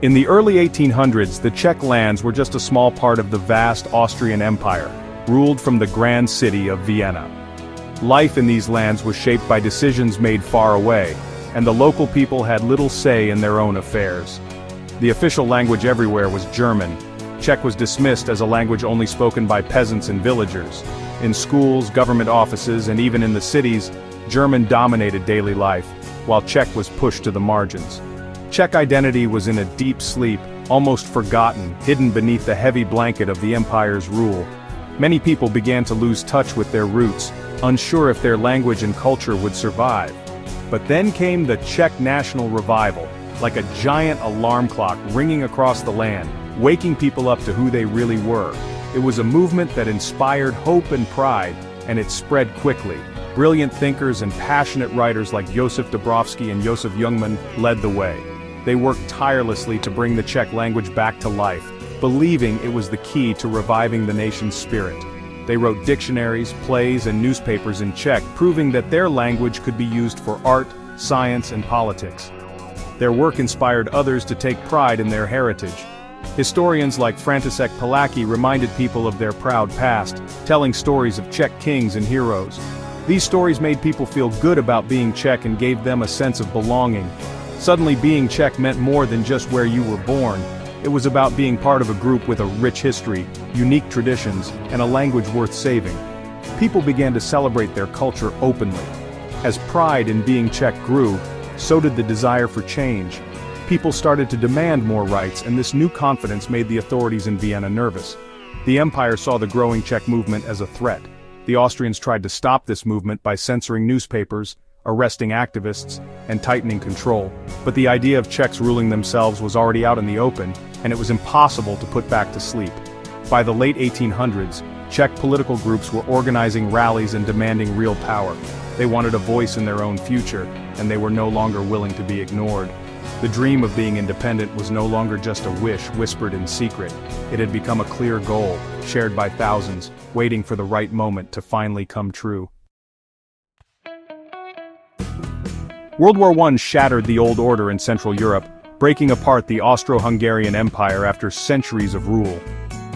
In the early 1800s, the Czech lands were just a small part of the vast Austrian Empire, ruled from the grand city of Vienna. Life in these lands was shaped by decisions made far away, and the local people had little say in their own affairs. The official language everywhere was German. Czech was dismissed as a language only spoken by peasants and villagers. In schools, government offices, and even in the cities, German dominated daily life, while Czech was pushed to the margins. Czech identity was in a deep sleep, almost forgotten, hidden beneath the heavy blanket of the empire's rule. Many people began to lose touch with their roots, unsure if their language and culture would survive. But then came the Czech national revival, like a giant alarm clock ringing across the land, waking people up to who they really were. It was a movement that inspired hope and pride, and it spread quickly. Brilliant thinkers and passionate writers like Josef Dobrovsky and Josef Jungmann led the way. They worked tirelessly to bring the Czech language back to life, believing it was the key to reviving the nation's spirit. They wrote dictionaries, plays, and newspapers in Czech, proving that their language could be used for art, science, and politics. Their work inspired others to take pride in their heritage. Historians like František Palacký reminded people of their proud past, telling stories of Czech kings and heroes. These stories made people feel good about being Czech and gave them a sense of belonging. Suddenly being Czech meant more than just where you were born. It was about being part of a group with a rich history, unique traditions, and a language worth saving. People began to celebrate their culture openly. As pride in being Czech grew, so did the desire for change. People started to demand more rights, and this new confidence made the authorities in Vienna nervous. The empire saw the growing Czech movement as a threat. The Austrians tried to stop this movement by censoring newspapers, arresting activists, and tightening control. But the idea of Czechs ruling themselves was already out in the open, and it was impossible to put back to sleep. By the late 1800s, Czech political groups were organizing rallies and demanding real power. They wanted a voice in their own future, and they were no longer willing to be ignored. The dream of being independent was no longer just a wish whispered in secret. It had become a clear goal, shared by thousands, waiting for the right moment to finally come true. World War I shattered the old order in Central Europe, breaking apart the Austro-Hungarian Empire after centuries of rule.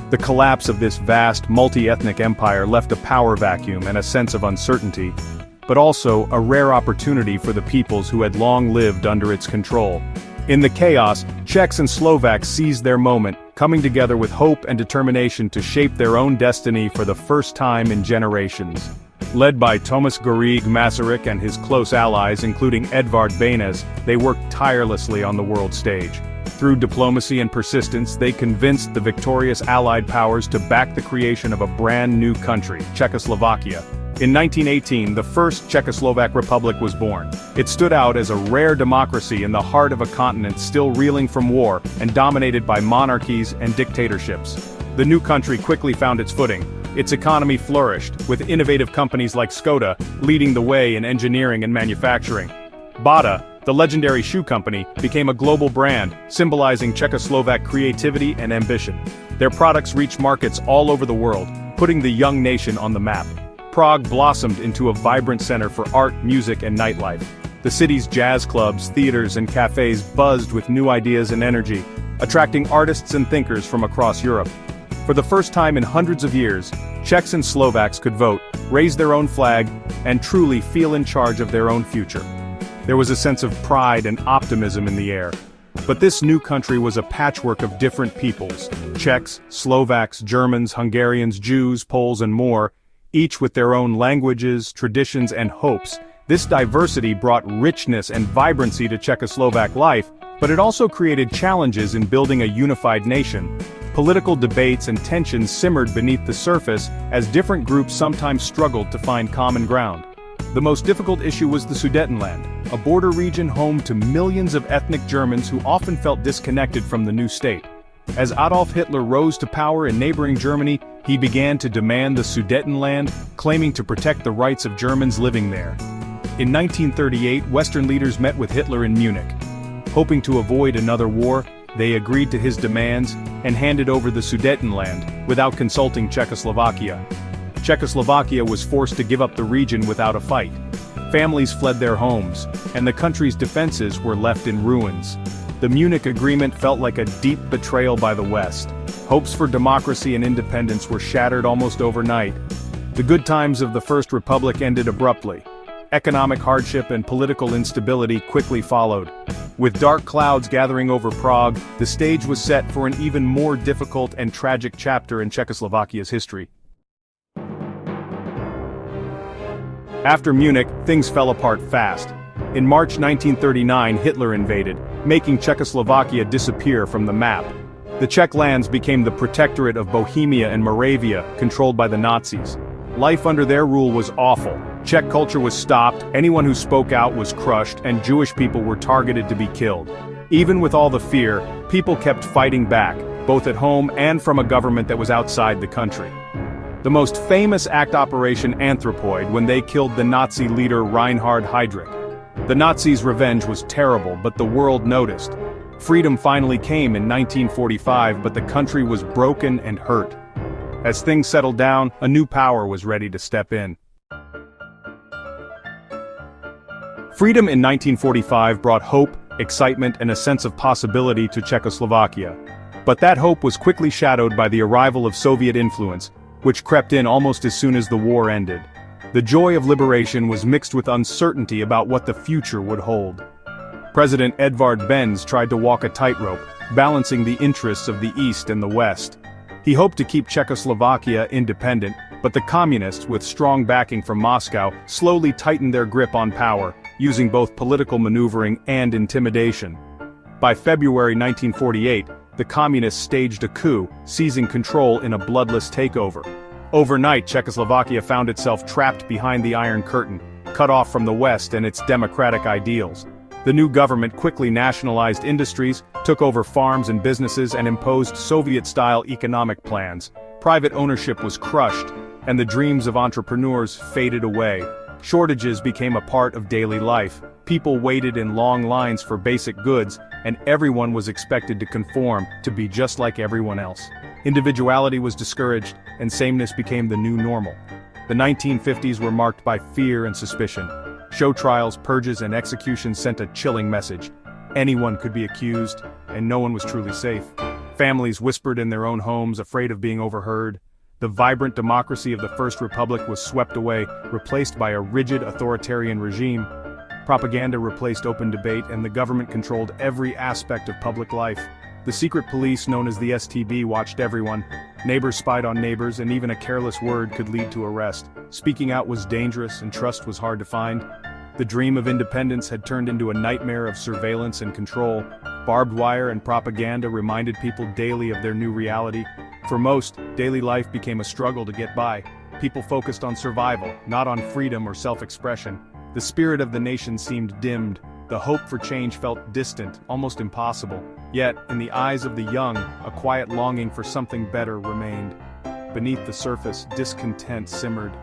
The collapse of this vast, multi-ethnic empire left a power vacuum and a sense of uncertainty, but also a rare opportunity for the peoples who had long lived under its control. In the chaos, Czechs and Slovaks seized their moment, coming together with hope and determination to shape their own destiny for the first time in generations. Led by Tomáš Garrigue Masaryk and his close allies including Edvard Beneš, they worked tirelessly on the world stage. Through diplomacy and persistence, they convinced the victorious Allied powers to back the creation of a brand new country, Czechoslovakia. In 1918, the first Czechoslovak Republic was born. It stood out as a rare democracy in the heart of a continent still reeling from war and dominated by monarchies and dictatorships. The new country quickly found its footing. Its economy flourished, with innovative companies like Škoda leading the way in engineering and manufacturing. Bata, the legendary shoe company, became a global brand, symbolizing Czechoslovak creativity and ambition. Their products reached markets all over the world, putting the young nation on the map. Prague blossomed into a vibrant center for art, music, and nightlife. The city's jazz clubs, theaters, and cafes buzzed with new ideas and energy, attracting artists and thinkers from across Europe. For the first time in hundreds of years, Czechs and Slovaks could vote, raise their own flag, and truly feel in charge of their own future. There was a sense of pride and optimism in the air. But this new country was a patchwork of different peoples: Czechs, Slovaks, Germans, Hungarians, Jews, Poles, and more, each with their own languages, traditions, and hopes. This diversity brought richness and vibrancy to Czechoslovak life, but it also created challenges in building a unified nation. Political debates and tensions simmered beneath the surface as different groups sometimes struggled to find common ground. The most difficult issue was the Sudetenland, a border region home to millions of ethnic Germans who often felt disconnected from the new state. As Adolf Hitler rose to power in neighboring Germany, he began to demand the Sudetenland, claiming to protect the rights of Germans living there. In 1938, Western leaders met with Hitler in Munich. Hoping to avoid another war, they agreed to his demands and handed over the Sudetenland without consulting Czechoslovakia. Czechoslovakia was forced to give up the region without a fight. Families fled their homes, and the country's defenses were left in ruins. The Munich Agreement felt like a deep betrayal by the West. Hopes for democracy and independence were shattered almost overnight. The good times of the First Republic ended abruptly. Economic hardship and political instability quickly followed. With dark clouds gathering over Prague, the stage was set for an even more difficult and tragic chapter in Czechoslovakia's history. After Munich, things fell apart fast. In March 1939, Hitler invaded, making Czechoslovakia disappear from the map. The Czech lands became the protectorate of Bohemia and Moravia, controlled by the Nazis. Life under their rule was awful. Czech culture was stopped, anyone who spoke out was crushed, and Jewish people were targeted to be killed. Even with all the fear, people kept fighting back, both at home and from a government that was outside the country. The most famous act Operation Anthropoid, when they killed the Nazi leader Reinhard Heydrich. The Nazis' revenge was terrible, but the world noticed. Freedom finally came in 1945, but the country was broken and hurt. As things settled down, a new power was ready to step in. Freedom in 1945 brought hope, excitement, and a sense of possibility to Czechoslovakia. But that hope was quickly shadowed by the arrival of Soviet influence, which crept in almost as soon as the war ended. The joy of liberation was mixed with uncertainty about what the future would hold. President Edvard Benz tried to walk a tightrope, balancing the interests of the East and the West. He hoped to keep Czechoslovakia independent, but the communists, with strong backing from Moscow, slowly tightened their grip on power, using both political maneuvering and intimidation. By February 1948, the communists staged a coup, seizing control in a bloodless takeover. Overnight, Czechoslovakia found itself trapped behind the Iron Curtain, cut off from the West and its democratic ideals. The new government quickly nationalized industries, took over farms and businesses, and imposed Soviet-style economic plans. Private ownership was crushed, and the dreams of entrepreneurs faded away. Shortages became a part of daily life. People waited in long lines for basic goods, and everyone was expected to conform, to be just like everyone else. Individuality was discouraged, and sameness became the new normal. The 1950s were marked by fear and suspicion. Show trials, purges, and executions sent a chilling message. Anyone could be accused, and no one was truly safe. Families whispered in their own homes, afraid of being overheard. The vibrant democracy of the First Republic was swept away, replaced by a rigid authoritarian regime. Propaganda replaced open debate, and the government controlled every aspect of public life. The secret police, known as the STB, watched everyone. Neighbors spied on neighbors, and even a careless word could lead to arrest. Speaking out was dangerous, and trust was hard to find. The dream of independence had turned into a nightmare of surveillance and control. Barbed wire and propaganda reminded people daily of their new reality. For most, daily life became a struggle to get by. People focused on survival, not on freedom or self-expression. The spirit of the nation seemed dimmed. The hope for change felt distant, almost impossible. Yet, in the eyes of the young, a quiet longing for something better remained. Beneath the surface, discontent simmered.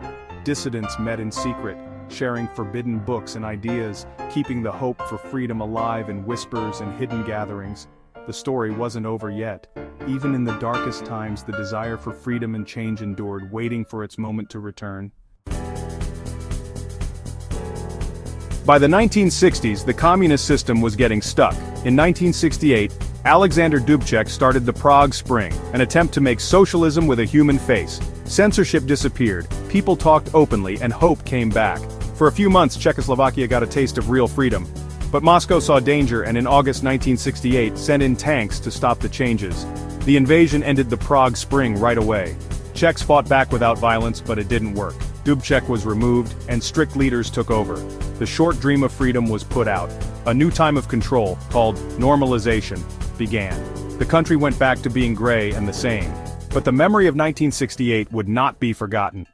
Dissidents met in secret, sharing forbidden books and ideas, keeping the hope for freedom alive in whispers and hidden gatherings. The story wasn't over yet. Even in the darkest times, the desire for freedom and change endured, waiting for its moment to return. By the 1960s, the communist system was getting stuck. In 1968, Alexander Dubček started the Prague Spring, an attempt to make socialism with a human face. Censorship disappeared, people talked openly, and hope came back. For a few months, Czechoslovakia got a taste of real freedom. But Moscow saw danger and in August 1968 sent in tanks to stop the changes. The invasion ended the Prague Spring right away. Czechs fought back without violence, but it didn't work. Dubček was removed, and strict leaders took over. The short dream of freedom was put out. A new time of control, called normalization, began. The country went back to being gray and the same. But the memory of 1968 would not be forgotten.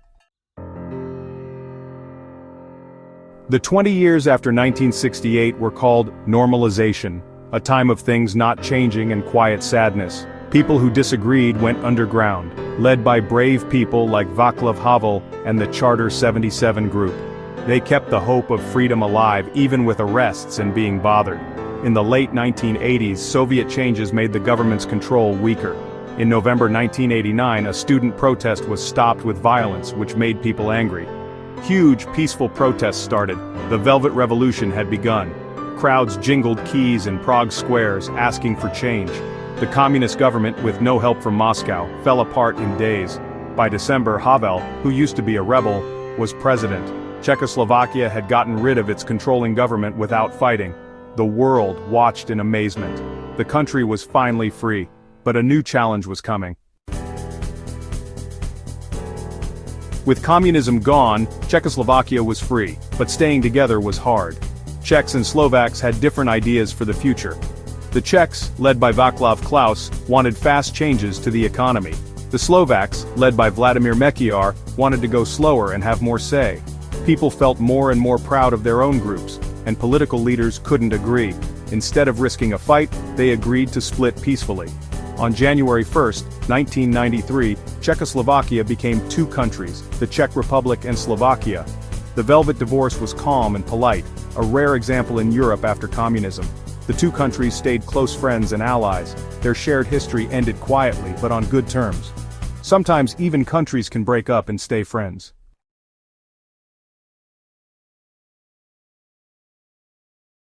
The 20 years after 1968 were called normalization, a time of things not changing and quiet sadness. People who disagreed went underground, led by brave people like Václav Havel and the Charter 77 group. They kept the hope of freedom alive even with arrests and being bothered. In the late 1980s, Soviet changes made the government's control weaker. In November 1989, a student protest was stopped with violence, which made people angry. Huge, peaceful protests started. The Velvet Revolution had begun. Crowds jingled keys in Prague squares, asking for change. The communist government, with no help from Moscow, fell apart in days. By December, Havel, who used to be a rebel, was president. Czechoslovakia had gotten rid of its controlling government without fighting. The world watched in amazement. The country was finally free, but a new challenge was coming. With communism gone, Czechoslovakia was free, but staying together was hard. Czechs and Slovaks had different ideas for the future. The Czechs, led by Václav Klaus, wanted fast changes to the economy. The Slovaks, led by Vladimir Mečiar, wanted to go slower and have more say. People felt more and more proud of their own groups, and political leaders couldn't agree. Instead of risking a fight, they agreed to split peacefully. On January 1, 1993, Czechoslovakia became two countries, the Czech Republic and Slovakia. The Velvet Divorce was calm and polite, a rare example in Europe after communism. The two countries stayed close friends and allies. Their shared history ended quietly but on good terms. Sometimes even countries can break up and stay friends.